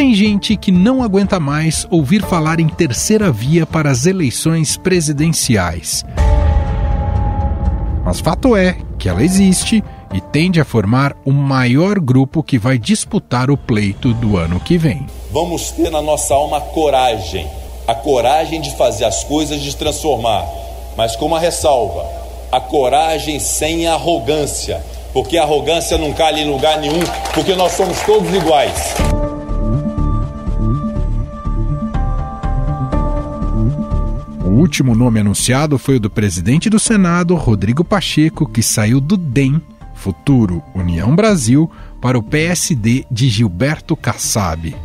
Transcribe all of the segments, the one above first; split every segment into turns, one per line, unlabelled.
tem gente que não aguenta mais ouvir falar em terceira via para as eleições presidenciais. Mas fato é que ela existe e tende a formar o maior grupo que vai disputar o pleito do ano que vem.
Vamos ter na nossa alma a coragem de fazer as coisas, de transformar, mas com uma ressalva: a coragem sem arrogância, porque a arrogância não cai em lugar nenhum, porque nós somos todos iguais.
O último nome anunciado foi o do presidente do Senado, Rodrigo Pacheco, que saiu do DEM, futuro União Brasil, para o PSD de Gilberto Kassab.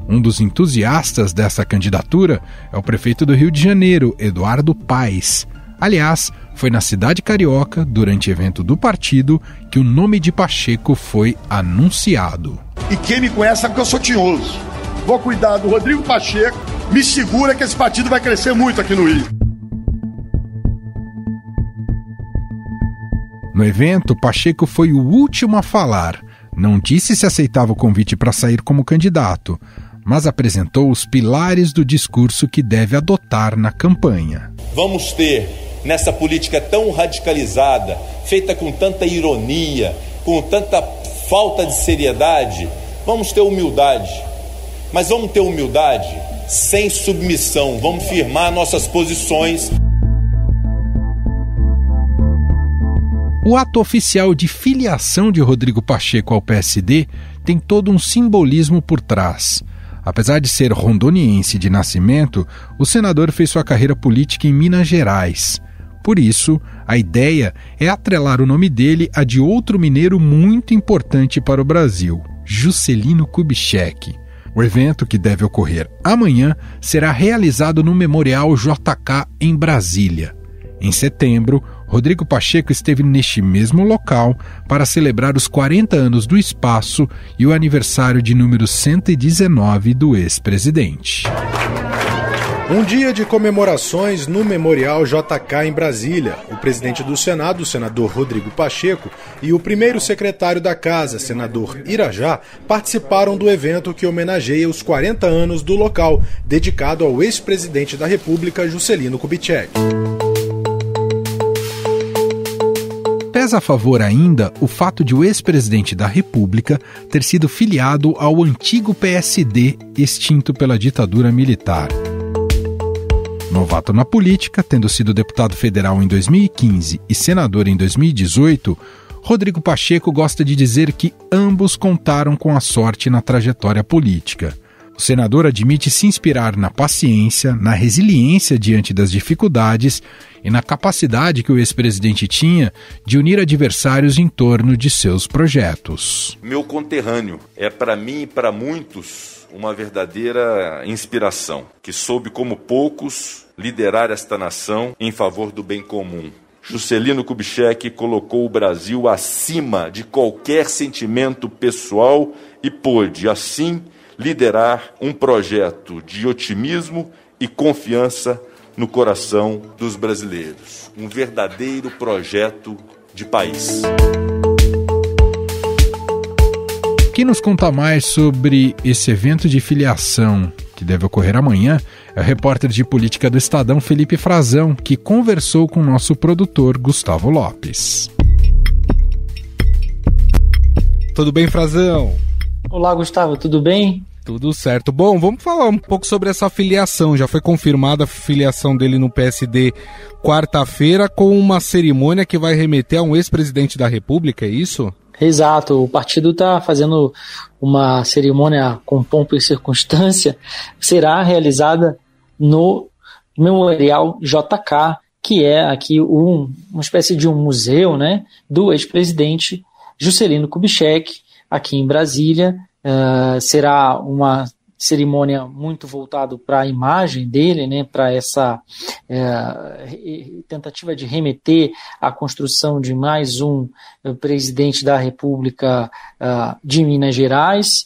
Um dos entusiastas dessa candidatura é o prefeito do Rio de Janeiro, Eduardo Paes. Aliás, foi na cidade carioca, durante evento do partido, que o nome de Pacheco foi anunciado.
E quem me conhece sabe que eu sou tinhoso. Vou cuidar do Rodrigo Pacheco, me segura que esse partido vai crescer muito aqui no Rio.
No evento, Pacheco foi o último a falar. Não disse se aceitava o convite para sair como candidato, mas apresentou os pilares do discurso que deve adotar na campanha.
Vamos ter, nessa política tão radicalizada, feita com tanta ironia, com tanta falta de seriedade, vamos ter humildade. Mas vamos ter humildade sem submissão, vamos firmar nossas posições.
O ato oficial de filiação de Rodrigo Pacheco ao PSD tem todo um simbolismo por trás. Apesar de ser rondoniense de nascimento, o senador fez sua carreira política em Minas Gerais. Por isso, a ideia é atrelar o nome dele a de outro mineiro muito importante para o Brasil, Juscelino Kubitschek. O evento, que deve ocorrer amanhã, será realizado no Memorial JK em Brasília. Em setembro, Rodrigo Pacheco esteve neste mesmo local para celebrar os 40 anos do espaço e o aniversário de número 119 do ex-presidente.
Um dia de comemorações no Memorial JK em Brasília. O presidente do Senado, o senador Rodrigo Pacheco, e o primeiro secretário da Casa, senador Irajá, participaram do evento que homenageia os 40 anos do local, dedicado ao ex-presidente da República, Juscelino Kubitschek.
Pesa a favor ainda o fato de o ex-presidente da República ter sido filiado ao antigo PSD, extinto pela ditadura militar. Novato na política, tendo sido deputado federal em 2015 e senador em 2018, Rodrigo Pacheco gosta de dizer que ambos contaram com a sorte na trajetória política. O senador admite se inspirar na paciência, na resiliência diante das dificuldades e na capacidade que o ex-presidente tinha de unir adversários em torno de seus projetos.
Meu conterrâneo é, para mim e para muitos, uma verdadeira inspiração, que soube, como poucos, liderar esta nação em favor do bem comum. Juscelino Kubitschek colocou o Brasil acima de qualquer sentimento pessoal e pôde, assim, liderar um projeto de otimismo e confiança no coração dos brasileiros. Um verdadeiro projeto de país.
Quem nos conta mais sobre esse evento de filiação, que deve ocorrer amanhã, é o repórter de política do Estadão, Felipe Frazão, que conversou com o nosso produtor, Gustavo Lopes.
Tudo bem, Frazão?
Olá, Gustavo, tudo bem?
Tudo certo. Bom, vamos falar um pouco sobre essa filiação. Já foi confirmada a filiação dele no PSD quarta-feira, com uma cerimônia que vai remeter a um ex-presidente da República, é isso?
Exato, o partido está fazendo uma cerimônia com pompa e circunstância, será realizada no Memorial JK, que é aqui uma espécie de um museu, né, do ex-presidente Juscelino Kubitschek, aqui em Brasília. Será uma cerimônia muito voltado para a imagem dele, né, para essa tentativa de remeter à construção de mais um presidente da República de Minas Gerais,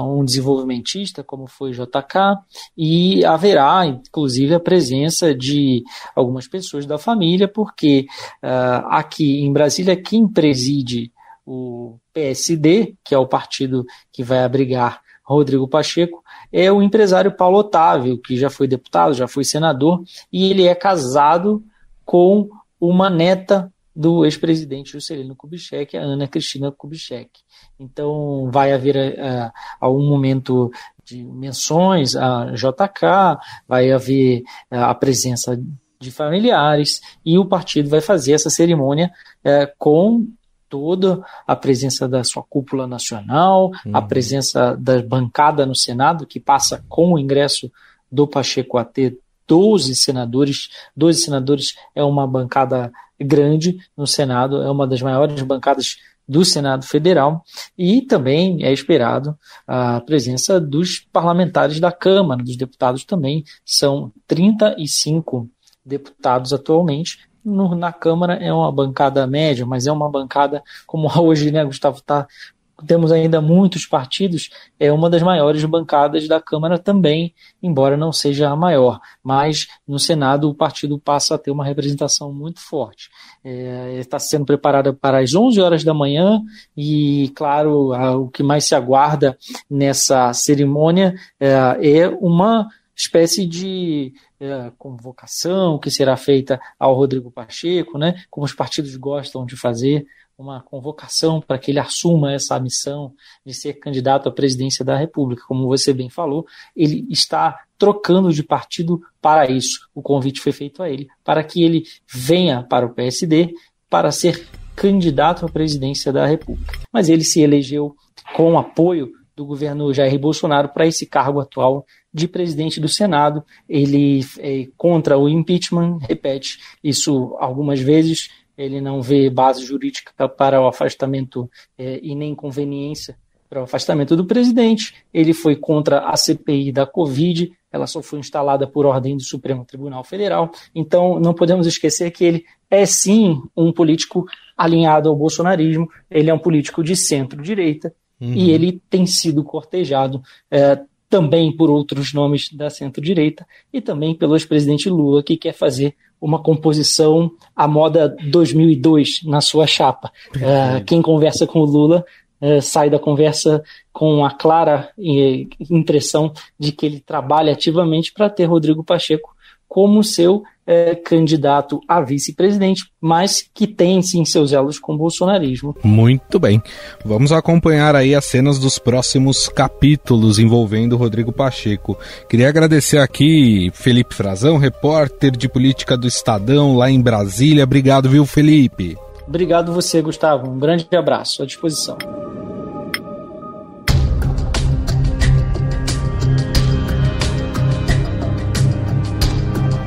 um desenvolvimentista como foi JK, e haverá inclusive a presença de algumas pessoas da família, porque aqui em Brasília quem preside o PSD, que é o partido que vai abrigar Rodrigo Pacheco é o empresário Paulo Otávio, que já foi deputado, já foi senador, e ele é casado com uma neta do ex-presidente Juscelino Kubitschek, a Ana Cristina Kubitschek. Então vai haver algum momento de menções a JK, vai haver a presença de familiares, e o partido vai fazer essa cerimônia com toda a presença da sua cúpula nacional, a presença da bancada no Senado, que passa com o ingresso do Pacheco a ter 12 senadores. 12 senadores é uma bancada grande no Senado, é uma das maiores bancadas do Senado Federal, e também é esperado a presença dos parlamentares da Câmara, dos deputados também. São 35 deputados atualmente. Na Câmara é uma bancada média, mas é uma bancada, como hoje, né, Gustavo, temos ainda muitos partidos, é uma das maiores bancadas da Câmara também, embora não seja a maior, mas no Senado o partido passa a ter uma representação muito forte. Está sendo preparada para as 11 horas da manhã e, claro, o que mais se aguarda nessa cerimônia é uma espécie de convocação que será feita ao Rodrigo Pacheco, né, como os partidos gostam de fazer, uma convocação para que ele assuma essa missão de ser candidato à presidência da República. Como você bem falou, ele está trocando de partido para isso. O convite foi feito a ele, para que ele venha para o PSD para ser candidato à presidência da República. Mas ele se elegeu com o apoio do governo Jair Bolsonaro para esse cargo atual de presidente do Senado. Ele é contra o impeachment, repete isso algumas vezes. Ele não vê base jurídica para o afastamento e nem conveniência para o afastamento do presidente. Ele foi contra a CPI da Covid, ela só foi instalada por ordem do Supremo Tribunal Federal. Então não podemos esquecer que ele é sim um político alinhado ao bolsonarismo, ele é um político de centro-direita, e ele tem sido cortejado também por outros nomes da centro-direita e também pelo ex-presidente Lula, que quer fazer uma composição à moda 2002 na sua chapa. Quem conversa com o Lula sai da conversa com a clara impressão de que ele trabalha ativamente para ter Rodrigo Pacheco como seu candidato a vice-presidente, mas que tem sim seus elos com o bolsonarismo.
Muito bem. Vamos acompanhar aí as cenas dos próximos capítulos envolvendo Rodrigo Pacheco. Queria agradecer aqui Felipe Frazão, repórter de política do Estadão lá em Brasília. Obrigado, viu, Felipe?
Obrigado você, Gustavo. Um grande abraço, à disposição.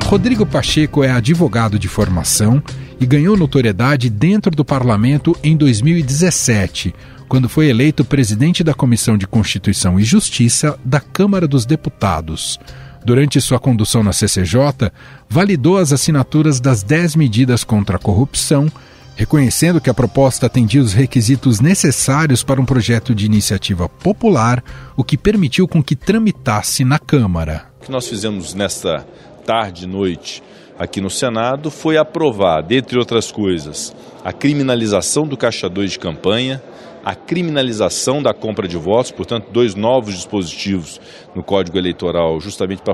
Rodrigo Pacheco é advogado de formação e ganhou notoriedade dentro do parlamento em 2017, quando foi eleito presidente da Comissão de Constituição e Justiça da Câmara dos Deputados. Durante sua condução na CCJ, validou as assinaturas das 10 medidas contra a corrupção, reconhecendo que a proposta atendia os requisitos necessários para um projeto de iniciativa popular, o que permitiu com que tramitasse na Câmara.
O que nós fizemos nesta tarde e noite aqui no Senado foi aprovar, dentre outras coisas, a criminalização do Caixa 2 de campanha, a criminalização da compra de votos, portanto, 2 novos dispositivos no Código Eleitoral, justamente para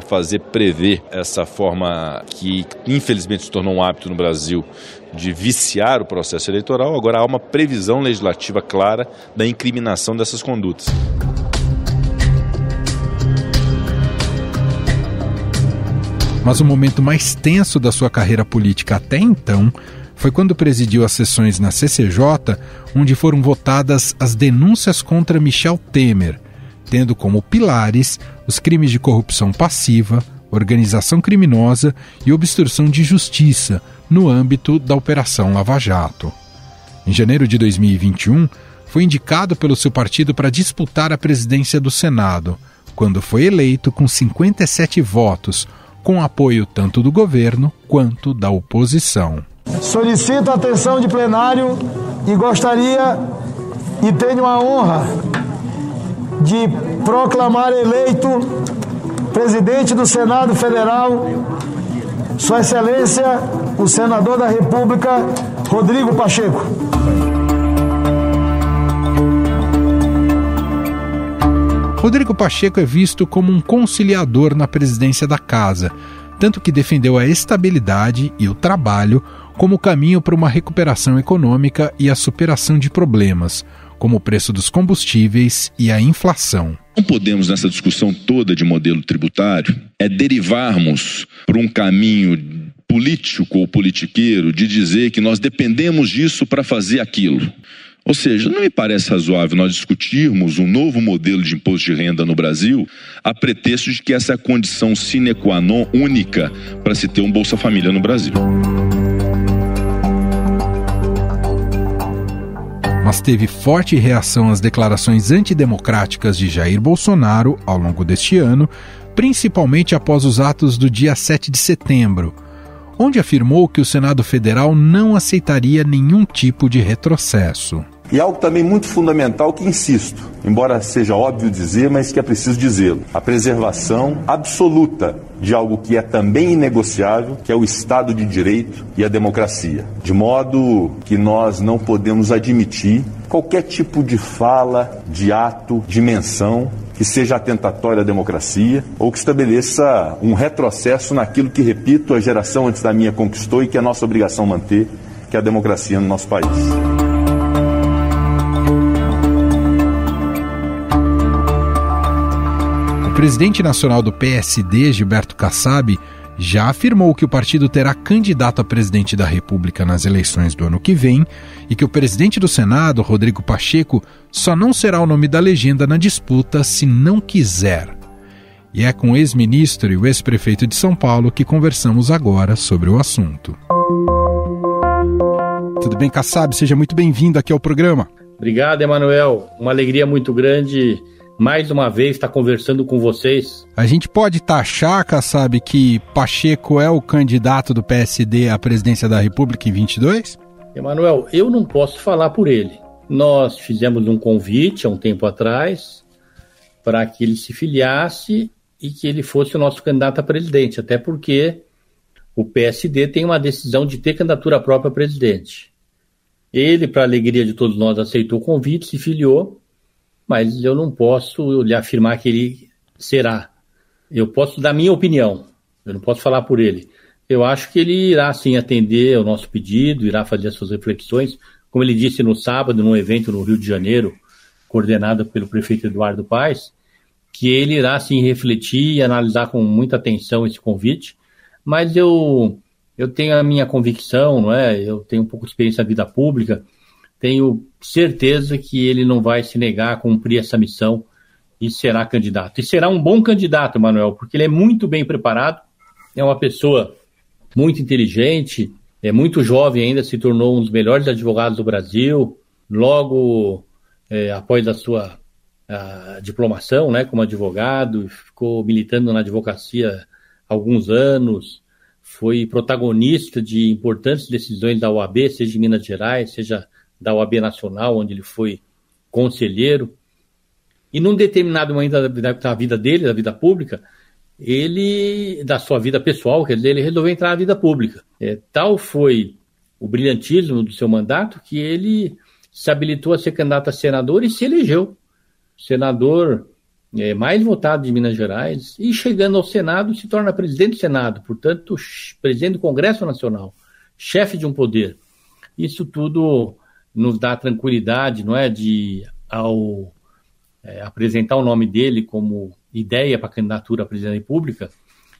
prever essa forma que infelizmente se tornou um hábito no Brasil de viciar o processo eleitoral. Agora há uma previsão legislativa clara da incriminação dessas condutas.
Mas o momento mais tenso da sua carreira política até então foi quando presidiu as sessões na CCJ, onde foram votadas as denúncias contra Michel Temer, tendo como pilares os crimes de corrupção passiva, organização criminosa e obstrução de justiça no âmbito da Operação Lava Jato. Em janeiro de 2021, foi indicado pelo seu partido para disputar a presidência do Senado, quando foi eleito com 57 votos, com apoio tanto do governo quanto da oposição.
Solicito a atenção de plenário e gostaria e tenho a honra de proclamar eleito presidente do Senado Federal, Sua Excelência, o senador da República, Rodrigo Pacheco.
Rodrigo Pacheco é visto como um conciliador na presidência da casa, tanto que defendeu a estabilidade e o trabalho como caminho para uma recuperação econômica e a superação de problemas, como o preço dos combustíveis e a inflação.
Não podemos, nessa discussão toda de modelo tributário, derivarmos para um caminho político ou politiqueiro de dizer que nós dependemos disso para fazer aquilo. Ou seja, não me parece razoável nós discutirmos um novo modelo de imposto de renda no Brasil a pretexto de que essa é a condição sine qua non única para se ter um Bolsa Família no Brasil.
Mas teve forte reação às declarações antidemocráticas de Jair Bolsonaro ao longo deste ano, principalmente após os atos do dia 7 de setembro, onde afirmou que o Senado Federal não aceitaria nenhum tipo de retrocesso.
E algo também muito fundamental que insisto, embora seja óbvio dizer, mas que é preciso dizê-lo: a preservação absoluta de algo que é também inegociável, que é o Estado de Direito e a democracia. De modo que nós não podemos admitir qualquer tipo de fala, de ato, de menção que seja atentatória à democracia ou que estabeleça um retrocesso naquilo que, repito, a geração antes da minha conquistou e que é nossa obrigação manter, que é a democracia no nosso país.
O presidente nacional do PSD, Gilberto Kassab, já afirmou que o partido terá candidato a presidente da República nas eleições do ano que vem e que o presidente do Senado, Rodrigo Pacheco, só não será o nome da legenda na disputa se não quiser. E é com o ex-ministro e o ex-prefeito de São Paulo que conversamos agora sobre o assunto. Tudo bem, Kassab? Seja muito bem-vindo aqui ao programa.
Obrigado, Emanuel. Uma alegria muito grande mais uma vez estar conversando com vocês.
A gente pode taxar, Kassab, que Pacheco é o candidato do PSD à presidência da República em 22?
Emanuel, eu não posso falar por ele. Nós fizemos um convite há um tempo atrás para que ele se filiasse e que ele fosse o nosso candidato a presidente, até porque o PSD tem uma decisão de ter candidatura própria a presidente. Ele, para a alegria de todos nós, aceitou o convite, se filiou, mas eu não posso lhe afirmar que ele será. Eu posso dar minha opinião, eu não posso falar por ele. Eu acho que ele irá, sim, atender ao nosso pedido, irá fazer as suas reflexões, como ele disse no sábado, num evento no Rio de Janeiro, coordenado pelo prefeito Eduardo Paes, que ele irá, sim, refletir e analisar com muita atenção esse convite, mas eu tenho a minha convicção, não é? Eu tenho um pouco de experiência na vida pública, tenho certeza que ele não vai se negar a cumprir essa missão e será candidato. E será um bom candidato, Manuel, porque ele é muito bem preparado, é uma pessoa muito inteligente, é muito jovem ainda, se tornou um dos melhores advogados do Brasil, logo após a sua diplomação, né, como advogado, ficou militando na advocacia há alguns anos, foi protagonista de importantes decisões da OAB, seja em Minas Gerais, seja da OAB Nacional, onde ele foi conselheiro, e num determinado momento da vida dele, da vida pública, ele, da sua vida pessoal, quer dizer, ele resolveu entrar na vida pública. Tal foi o brilhantismo do seu mandato que ele se habilitou a ser candidato a senador e se elegeu. Senador mais votado de Minas Gerais, e chegando ao Senado, se torna presidente do Senado, portanto, presidente do Congresso Nacional, chefe de um poder. Isso tudo nos dá tranquilidade, não é, ao apresentar o nome dele como ideia para a candidatura à presidência da República,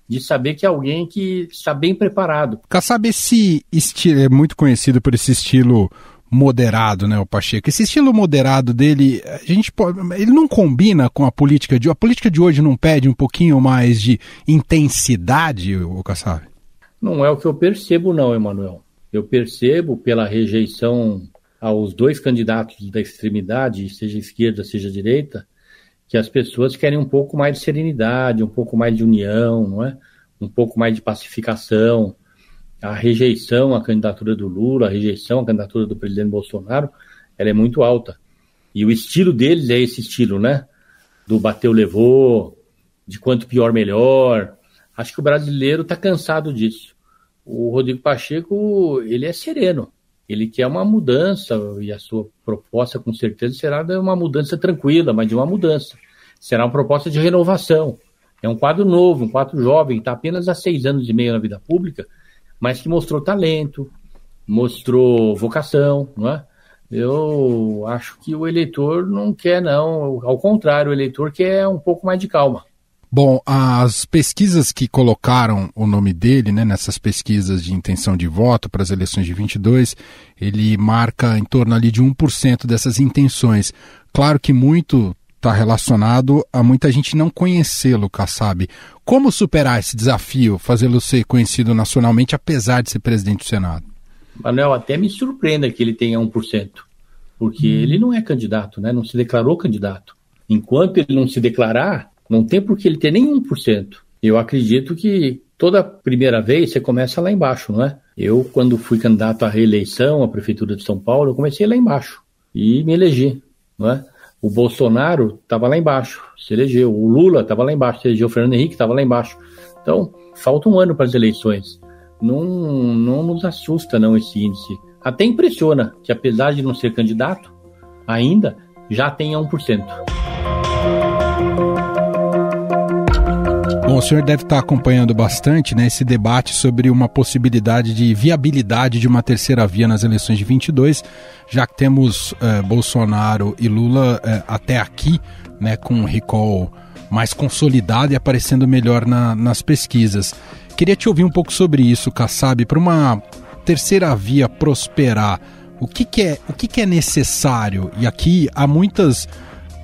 de saber que é alguém que está bem preparado.
Kassab, esse estilo é muito conhecido por esse estilo moderado, né, o Pacheco. Esse estilo moderado dele, ele não combina com a política de hoje. A política de hoje não pede um pouquinho mais de intensidade, o Kassab?
Não é o que eu percebo, não, Emanuel. Eu percebo pela rejeição aos dois candidatos da extremidade, seja esquerda, seja direita, que as pessoas querem um pouco mais de serenidade, um pouco mais de união, não é? Um pouco mais de pacificação. A rejeição à candidatura do Lula, a rejeição à candidatura do presidente Bolsonaro, ela é muito alta. E o estilo deles é esse estilo, né? Do bateu, levou, de quanto pior, melhor. Acho que o brasileiro está cansado disso. O Rodrigo Pacheco, ele é sereno. Ele quer uma mudança, e a sua proposta, com certeza, será de uma mudança tranquila, mas de uma mudança. será uma proposta de renovação. É um quadro novo, um quadro jovem, está apenas há 6 anos e meio na vida pública, mas que mostrou talento, mostrou vocação, não é? Eu acho que o eleitor não quer, não. Ao contrário, o eleitor quer um pouco mais de calma.
Bom, as pesquisas que colocaram o nome dele, né, nessas pesquisas de intenção de voto para as eleições de 22, ele marca em torno ali de 1% dessas intenções. Claro que muito está relacionado a muita gente não conhecê-lo, Kassab. Como superar esse desafio, fazê-lo ser conhecido nacionalmente, apesar de ser presidente do Senado?
Manuel, até me surpreenda que ele tenha 1%, porque ele não é candidato, né? Não se declarou candidato. Enquanto ele não se declarar, não tem por que ele ter nem 1%. Eu acredito que toda primeira vez você começa lá embaixo, não é? Eu, quando fui candidato à reeleição à Prefeitura de São Paulo, eu comecei lá embaixo e me elegi, não é? O Bolsonaro estava lá embaixo, se elegeu. O Lula estava lá embaixo, se elegeu. O Fernando Henrique estava lá embaixo. Então, falta um ano para as eleições. Não nos assusta, não, esse índice. Até impressiona que, apesar de não ser candidato, ainda já tenha 1%.
Bom, o senhor deve estar acompanhando bastante, né, esse debate sobre uma possibilidade de viabilidade de uma terceira via nas eleições de 22, já que temos Bolsonaro e Lula até aqui, né, com um recall mais consolidado e aparecendo melhor nas pesquisas. Queria te ouvir um pouco sobre isso, Kassab. Para uma terceira via prosperar, o que é necessário? E aqui há muitas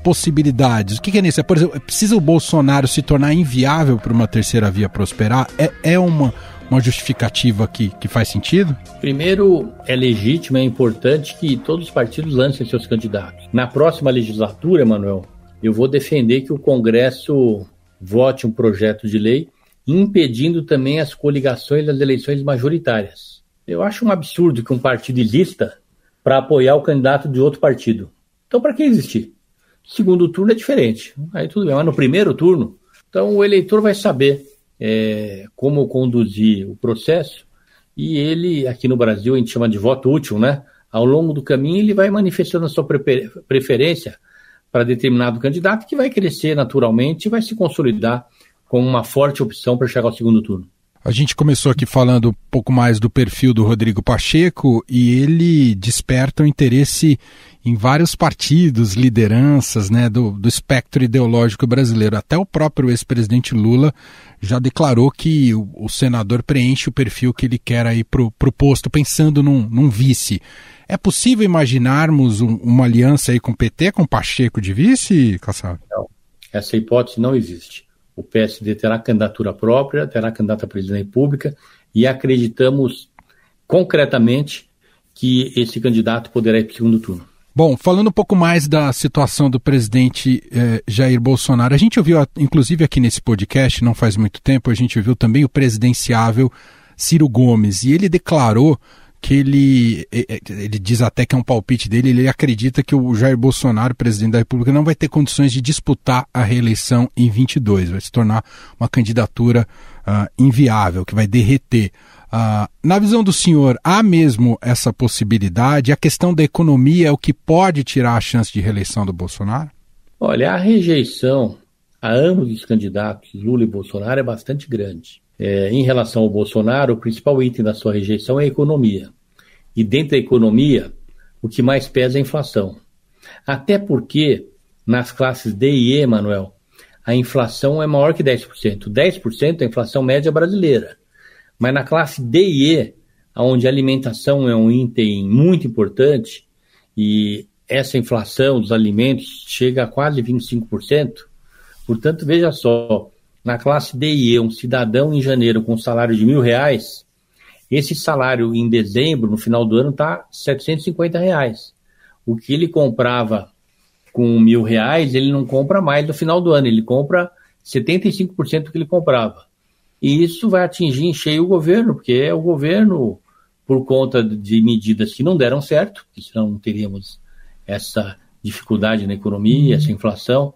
possibilidades. O que é necessário? Por exemplo, precisa o Bolsonaro se tornar inviável para uma terceira via prosperar? É uma justificativa que faz sentido?
Primeiro, é legítimo, é importante que todos os partidos lancem seus candidatos. Na próxima legislatura, Manuel, eu vou defender que o Congresso vote um projeto de lei impedindo também as coligações das eleições majoritárias. Eu acho um absurdo que um partido exista para apoiar o candidato de outro partido. Então, para que existir? Segundo turno é diferente. Aí tudo bem, mas no primeiro turno, então o eleitor vai saber como conduzir o processo e ele, aqui no Brasil, a gente chama de voto útil, né? Ao longo do caminho, ele vai manifestando a sua preferência para determinado candidato que vai crescer naturalmente e vai se consolidar como uma forte opção para chegar ao segundo turno.
A gente começou aqui falando um pouco mais do perfil do Rodrigo Pacheco e ele desperta o interesse em vários partidos, lideranças, né, do espectro ideológico brasileiro. Até o próprio ex-presidente Lula já declarou que o senador preenche o perfil que ele quer aí pro posto, pensando num vice. É possível imaginarmos uma aliança aí com o PT, com Pacheco de vice, Kassab?
Não, essa hipótese não existe. O PSD terá candidatura própria, terá candidato a presidente da República e acreditamos concretamente que esse candidato poderá ir para o segundo turno.
Bom, falando um pouco mais da situação do presidente Jair Bolsonaro, a gente ouviu, inclusive aqui nesse podcast, não faz muito tempo, a gente ouviu também o presidenciável Ciro Gomes, e ele declarou que ele diz até que é um palpite dele, ele acredita que o Jair Bolsonaro, presidente da República, não vai ter condições de disputar a reeleição em 22, vai se tornar uma candidatura inviável, que vai derreter. Na visão do senhor, há mesmo essa possibilidade? A questão da economia é o que pode tirar a chance de reeleição do Bolsonaro?
Olha, a rejeição a ambos os candidatos, Lula e Bolsonaro, é bastante grande. Em relação ao Bolsonaro, o principal item da sua rejeição é a economia. E dentro da economia, o que mais pesa é a inflação. Até porque, nas classes D e E, Manuel, a inflação é maior que 10%. 10% é a inflação média brasileira. Mas na classe D e E, onde a alimentação é um item muito importante, e essa inflação dos alimentos chega a quase 25%, portanto, veja só, na classe D e E, um cidadão em janeiro com um salário de R$1.000, esse salário em dezembro, no final do ano, está R$750. O que ele comprava com R$1.000, ele não compra mais no final do ano, ele compra 75% do que ele comprava. E isso vai atingir em cheio o governo, porque é o governo, por conta de medidas que não deram certo, que senão não teríamos essa dificuldade na economia, essa inflação,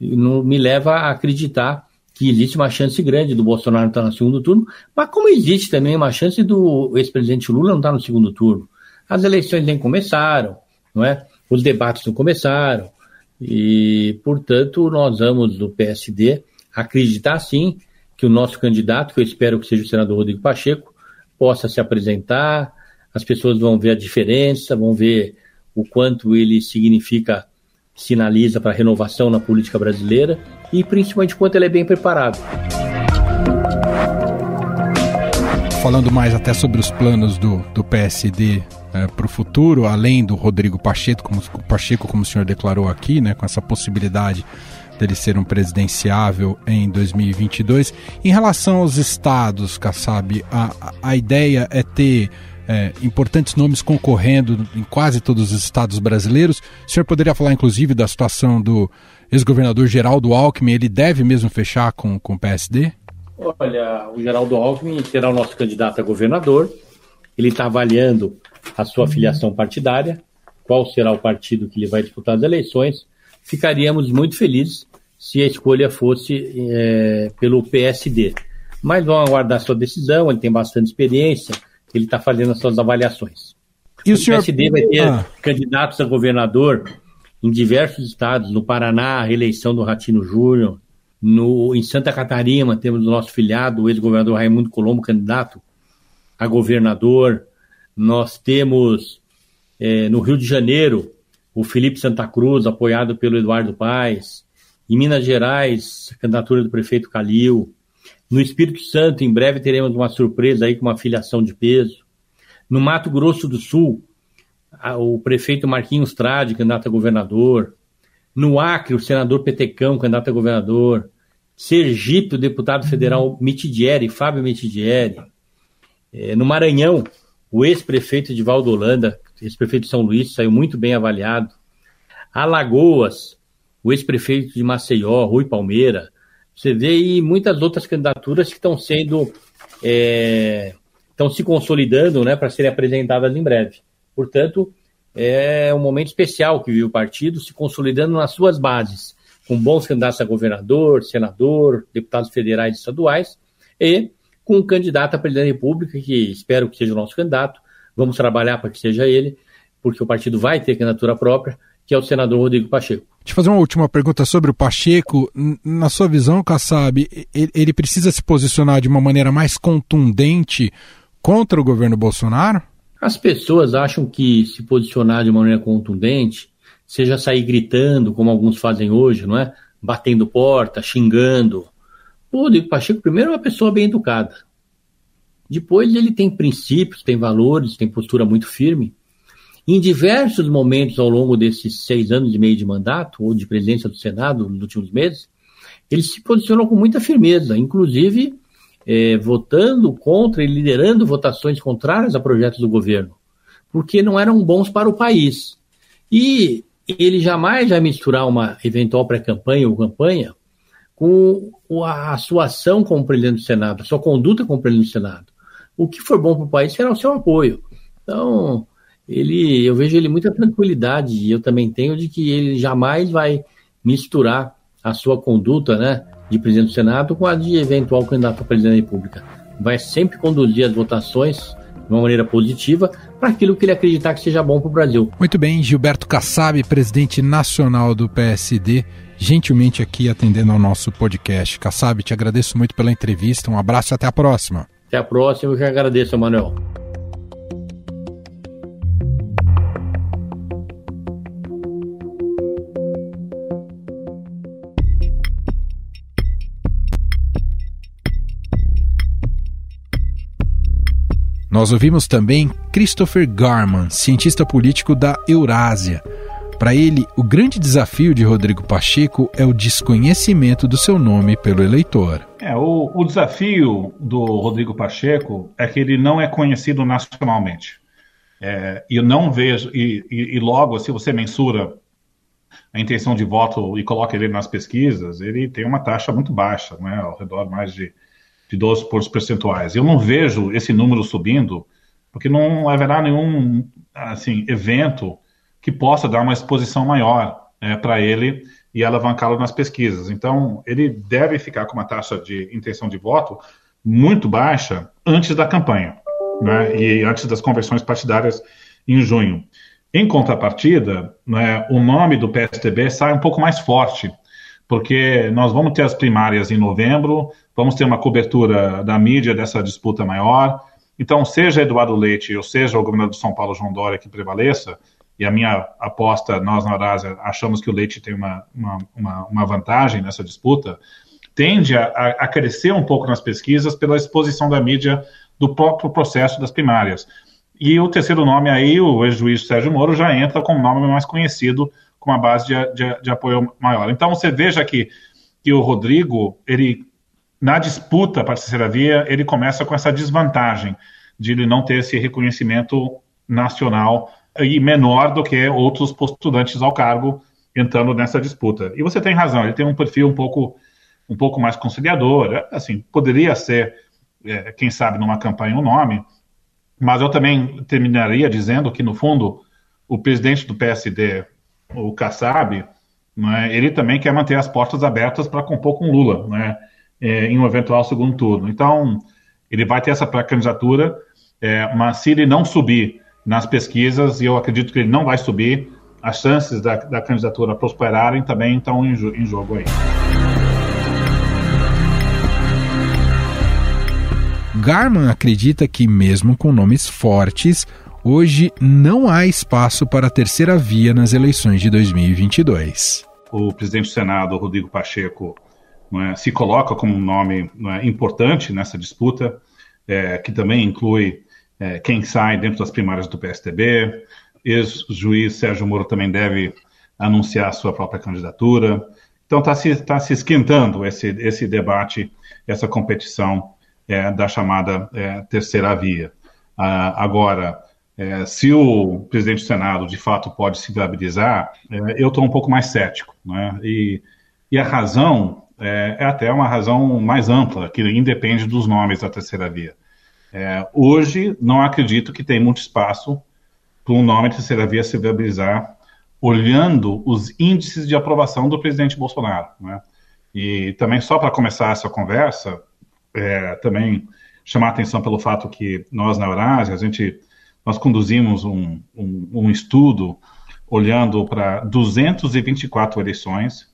me leva a acreditar que existe uma chance grande do Bolsonaro estar no segundo turno, mas como existe também uma chance do ex-presidente Lula não estar no segundo turno. As eleições nem começaram, não é? Os debates não começaram, E, portanto, nós vamos do PSD acreditar, sim, que o nosso candidato, que eu espero que seja o senador Rodrigo Pacheco, possa se apresentar, as pessoas vão ver a diferença, vão ver o quanto ele significa, sinaliza para a renovação na política brasileira e principalmente quanto ele é bem preparado.
Falando mais até sobre os planos do PSD para o futuro, além do Rodrigo Pacheco, como o senhor declarou aqui, né, com essa possibilidade dele ser um presidenciável em 2022. Em relação aos estados, Kassab, a ideia é ter importantes nomes concorrendo em quase todos os estados brasileiros. O senhor poderia falar, inclusive, da situação do ex-governador Geraldo Alckmin? Ele deve mesmo fechar com o PSD?
Olha, o Geraldo Alckmin será o nosso candidato a governador. Ele está avaliando a sua filiação partidária, qual será o partido que ele vai disputar as eleições. Ficaríamos muito felizes se a escolha fosse pelo PSD. Mas vamos aguardar sua decisão, ele tem bastante experiência, ele está fazendo as suas avaliações.
E o
PSD vai ter candidatos a governador em diversos estados, no Paraná, a reeleição do Ratinho Júnior, em Santa Catarina temos o nosso filiado, o ex-governador Raimundo Colombo, candidato a governador. Nós temos no Rio de Janeiro o Felipe Santa Cruz, apoiado pelo Eduardo Paes. Em Minas Gerais, a candidatura do prefeito Calil. No Espírito Santo, em breve teremos uma surpresa aí com uma filiação de peso. No Mato Grosso do Sul, o prefeito Marquinhos Trade, candidato a governador. No Acre, o senador Petecão, candidato a governador. Sergipe, o deputado federal Fábio Mitidieri. No Maranhão, o ex-prefeito de Valdolanda, ex-prefeito de São Luís, saiu muito bem avaliado. Alagoas, o ex-prefeito de Maceió, Rui Palmeira. Você vê aí muitas outras candidaturas que estão se consolidando, né, para serem apresentadas em breve. Portanto, é um momento especial que vive o partido se consolidando nas suas bases, com bons candidatos a governador, senador, deputados federais e estaduais, e com um candidato a presidente da República, que espero que seja o nosso candidato. Vamos trabalhar para que seja ele, porque o partido vai ter candidatura própria, que é o senador Rodrigo Pacheco.
Deixa eu fazer uma última pergunta sobre o Pacheco. Na sua visão, Kassab, ele precisa se posicionar de uma maneira mais contundente contra o governo Bolsonaro?
As pessoas acham que se posicionar de maneira contundente seja sair gritando, como alguns fazem hoje, não é? Batendo porta, xingando. O Rodrigo Pacheco, primeiro, é uma pessoa bem educada. Depois, ele tem princípios, tem valores, tem postura muito firme. Em diversos momentos ao longo desses 6 anos e meio de mandato, ou de presidência do Senado nos últimos meses, ele se posicionou com muita firmeza, inclusive votando contra e liderando votações contrárias a projetos do governo, porque não eram bons para o país. E ele jamais vai misturar uma eventual pré-campanha ou campanha com a sua ação como presidente do Senado, a sua conduta como presidente do Senado. O que for bom para o país será o seu apoio. Então, eu vejo ele muita tranquilidade, e eu também tenho, de que ele jamais vai misturar a sua conduta, né, de presidente do Senado com a de eventual candidato a presidente da República. Vai sempre conduzir as votações de uma maneira positiva para aquilo que ele acreditar que seja bom para o Brasil.
Muito bem, Gilberto Kassab, presidente nacional do PSD, gentilmente aqui atendendo ao nosso podcast. Kassab, te agradeço muito pela entrevista, um abraço e até a próxima.
Até a próxima, eu que agradeço, Emanuel.
Nós ouvimos também Christopher Garman, cientista político da Eurásia. Para ele, o grande desafio de Rodrigo Pacheco é o desconhecimento do seu nome pelo eleitor.
O desafio do Rodrigo Pacheco é que ele não é conhecido nacionalmente. Eu não vejo, e logo, se você mensura a intenção de voto e coloca ele nas pesquisas, ele tem uma taxa muito baixa, né, ao redor mais de 12 pontos percentuais. Eu não vejo esse número subindo, porque não haverá nenhum evento que possa dar uma exposição maior para ele e alavancá-lo nas pesquisas. Então, ele deve ficar com uma taxa de intenção de voto muito baixa antes da campanha, né, e antes das convenções partidárias em junho. Em contrapartida, né, o nome do PSDB sai um pouco mais forte, porque nós vamos ter as primárias em novembro, vamos ter uma cobertura da mídia dessa disputa maior. Então, seja Eduardo Leite ou seja o governador de São Paulo, João Dória, que prevaleça, e a minha aposta, nós na Eurásia achamos que o Leite tem uma vantagem nessa disputa, tende a crescer um pouco nas pesquisas pela exposição da mídia do próprio processo das primárias. E o terceiro nome aí, o ex-juiz Sérgio Moro, já entra como nome mais conhecido, com uma base de apoio maior. Então, você veja que o Rodrigo, ele, na disputa para a terceira via, ele começa com essa desvantagem de ele não ter esse reconhecimento nacional e menor do que outros postulantes ao cargo entrando nessa disputa. E você tem razão, ele tem um perfil um pouco mais conciliador, assim, poderia ser, quem sabe, numa campanha um nome, mas eu também terminaria dizendo que, no fundo, o presidente do PSD, o Kassab, né, ele também quer manter as portas abertas para compor com Lula, né, em um eventual segundo turno. Então, ele vai ter essa pré-candidatura, mas se ele não subir nas pesquisas, e eu acredito que ele não vai subir, as chances da candidatura prosperarem também estão em jogo aí.
Garman acredita que, mesmo com nomes fortes, hoje não há espaço para a terceira via nas eleições de 2022.
O presidente do Senado, Rodrigo Pacheco, se coloca como um nome importante nessa disputa, que também inclui quem sai dentro das primárias do PSDB. Ex-juiz Sérgio Moro também deve anunciar sua própria candidatura. Então está se esquentando esse debate, essa competição da chamada terceira via. Agora, se o presidente do Senado de fato pode se viabilizar, eu estou um pouco mais cético, né? E a razão é até uma razão mais ampla, que independe dos nomes da terceira via. Hoje, não acredito que tem muito espaço para um nome de terceira via se viabilizar, olhando os índices de aprovação do presidente Bolsonaro, né? E também, só para começar essa conversa, também chamar a atenção pelo fato que nós, na Eurásia, nós conduzimos um estudo olhando para 224 eleições,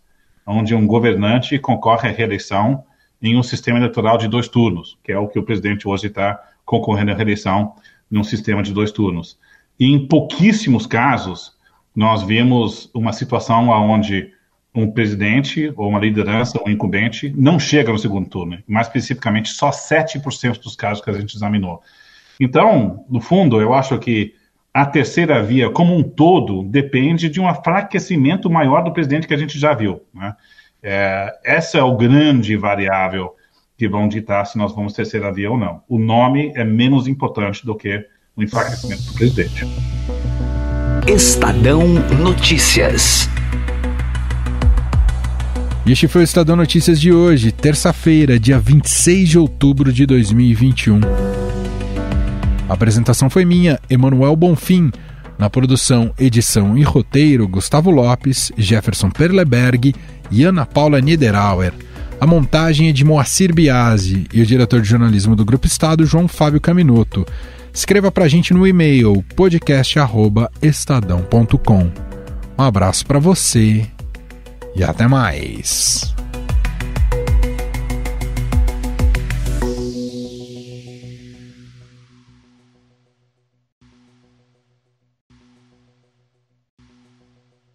onde um governante concorre à reeleição em um sistema eleitoral de 2 turnos, que é o que o presidente hoje está concorrendo à reeleição num sistema de 2 turnos. E em pouquíssimos casos, nós vimos uma situação onde um presidente ou uma liderança, um incumbente, não chega no segundo turno. Mais especificamente, só 7% dos casos que a gente examinou. Então, no fundo, eu acho que a terceira via, como um todo, depende de um enfraquecimento maior do presidente que a gente já viu, né? Essa é o grande variável que vão ditar se nós vamos terceira via ou não. O nome é menos importante do que o enfraquecimento do presidente.
Estadão Notícias.
E este foi o Estadão Notícias de hoje, terça-feira, dia 26 de outubro de 2021. A apresentação foi minha, Emanuel Bonfim. Na produção, edição e roteiro, Gustavo Lopes, Jefferson Perleberg e Ana Paula Niederauer. A montagem é de Moacir Biasi e o diretor de jornalismo do Grupo Estado, João Fábio Caminoto. Escreva pra gente no e-mail podcast@estadão.com. Um abraço pra você e até mais.